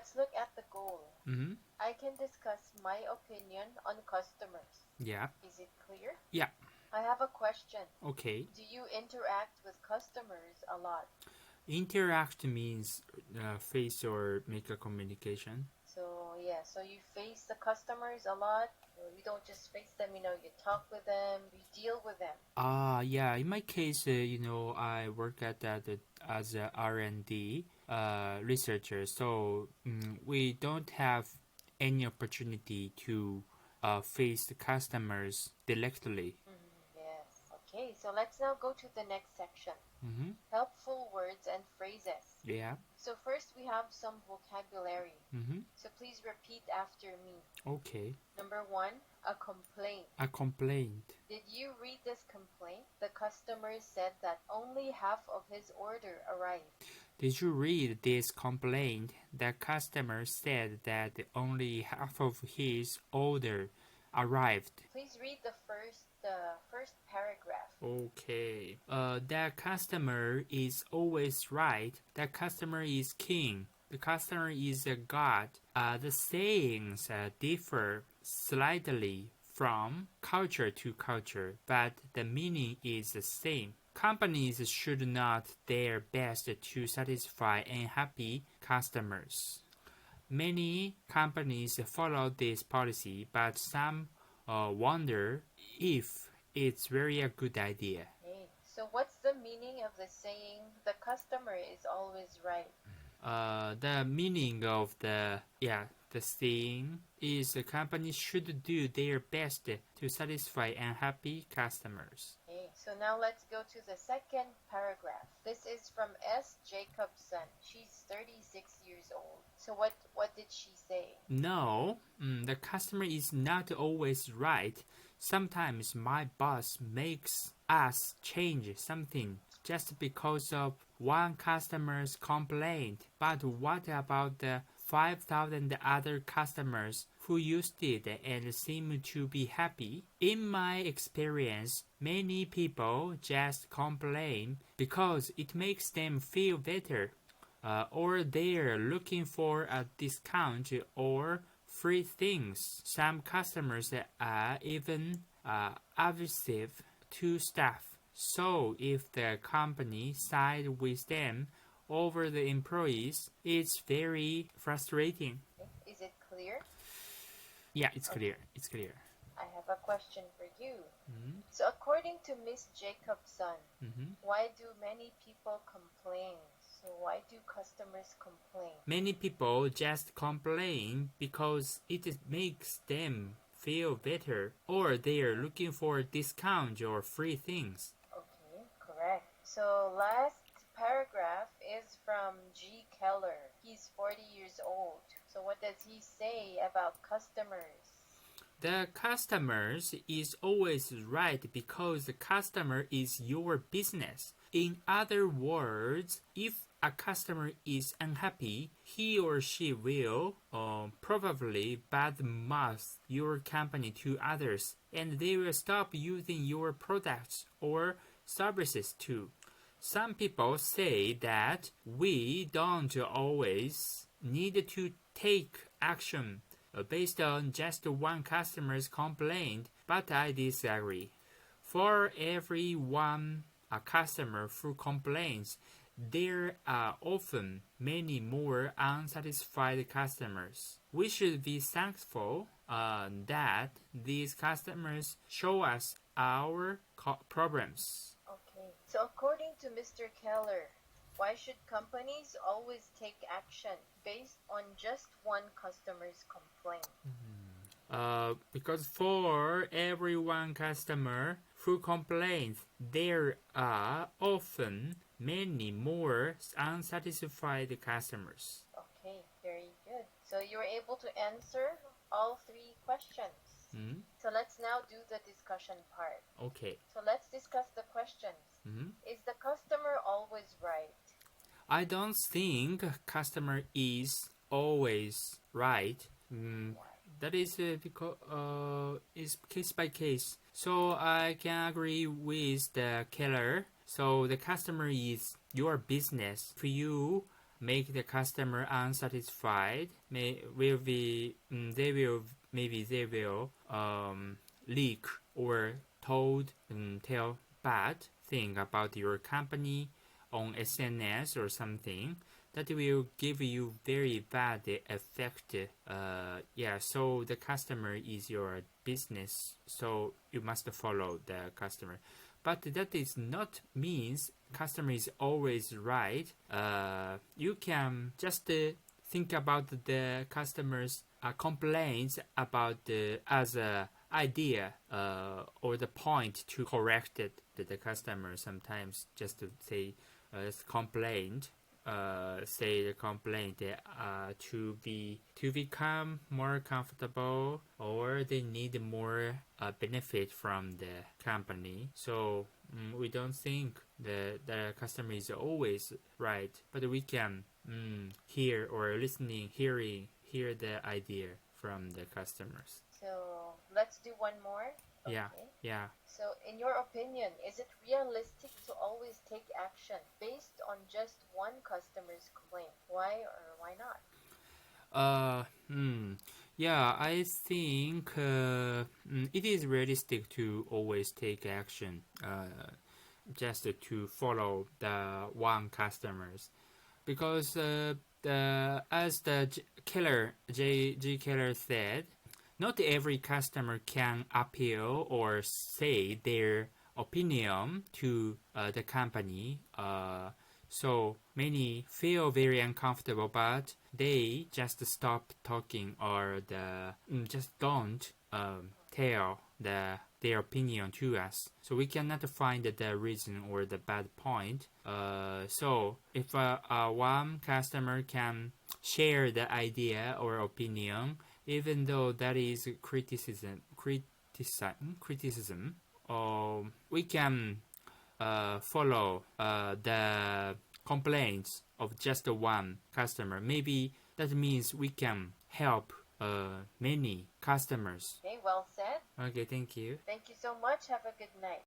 let's look at the goal. Mm-hmm. I can discuss my opinion on customers. Yeah. Is it clear? Yeah. I have a question. Okay. Do you interact with customers a lot? Interact means face or make a communication. So you face the customers a lot. You don't just face them, you talk with them, you deal with them. Yeah. In my case, I work as a R&D researcher, so we don't have any opportunity to face the customers directly. Yes. Okay, so let's now go to the next section. Mm-hmm. Helpful words and phrases. Yeah. So first we have some vocabulary. Mm-hmm. So please repeat after me. Okay. Number 1, a complaint. A complaint. Did you read this complaint? The customer said that only half of his order arrived. Did you read this complaint? The customer said that only half of his order arrived. Please read the first paragraph. Okay. The customer is always right. The customer is king. The customer is a god. The sayings differ slightly from culture to culture, but the meaning is the same. Companies should not their best to satisfy unhappy customers. Many companies follow this policy, but some wonder if it's really a good idea. Okay. So what's the meaning of the saying, the customer is always right? The meaning of the saying is the company should do their best to satisfy unhappy customers. Okay, so now let's go to the second paragraph. This is from S. Jacobson. She's 36 years old. So what did she say? No, the customer is not always right. Sometimes my boss makes us change something just because of one customer's complaint. But what about the 5,000 other customers who used it and seem to be happy? In my experience, many people just complain because it makes them feel better, or they're looking for a discount or free things. Some customers are even abusive to staff. So if the company sides with them over the employees, it's very frustrating. Is it clear? Yeah, it's clear. It's clear. I have a question for you. Mm-hmm. So according to Miss Jacobson, why do many people complain? So why do customers complain? Many people just complain because it makes them feel better, or they are looking for discounts or free things. Okay, correct. So last paragraph is from G. Keller. He's 40 years old. So what does he say about customers? The customers is always right because the customer is your business. In other words, if a customer is unhappy, he or she will probably badmouth your company to others, and they will stop using your products or services too. Some people say that we don't always need to take action based on just one customer's complaint, but I disagree. For every one customer who complains, there are often many more unsatisfied customers. We should be thankful that these customers show us our problems. Okay, so according to Mr. Keller, why should companies always take action based on just one customer's complaint? Because for every one customer who complains, there are often many more unsatisfied customers. Okay, very good. So you were able to answer all three questions. So let's now do the discussion part. Okay. So let's discuss the questions. Is the customer always right? I don't think customer is always right. That is because it's case by case. So I can agree with the Keller. So the customer is your business. If you make the customer unsatisfied, they will leak or tell bad thing about your company on SNS or something that will give you very bad effect. So the customer is your business, so you must follow the customer. But that is not means customer is always right. You can just think about the customer's complaints about as a idea or the point to correct it to the customer. Sometimes just to say complaint. Say the complaint to become more comfortable, or they need more benefit from the company. So we don't think the customer is always right, but we can hear the idea from the customers. So let's do one more. Okay. Yeah. So in your opinion, is it realistic to always take action based on just one customer's complaint? Why or why not? I think it is realistic to always take action just to follow the one customers, because as the G. Keller said, not every customer can appeal or say their opinion to the company. So many feel very uncomfortable, but they just stop talking or just don't tell their opinion to us. So we cannot find the reason or the bad point. So if one customer can share the idea or opinion, even though that is criticism, we can follow the complaints of just one customer. Maybe that means we can help many customers. Okay, well said. Okay, thank you. Thank you so much. Have a good night.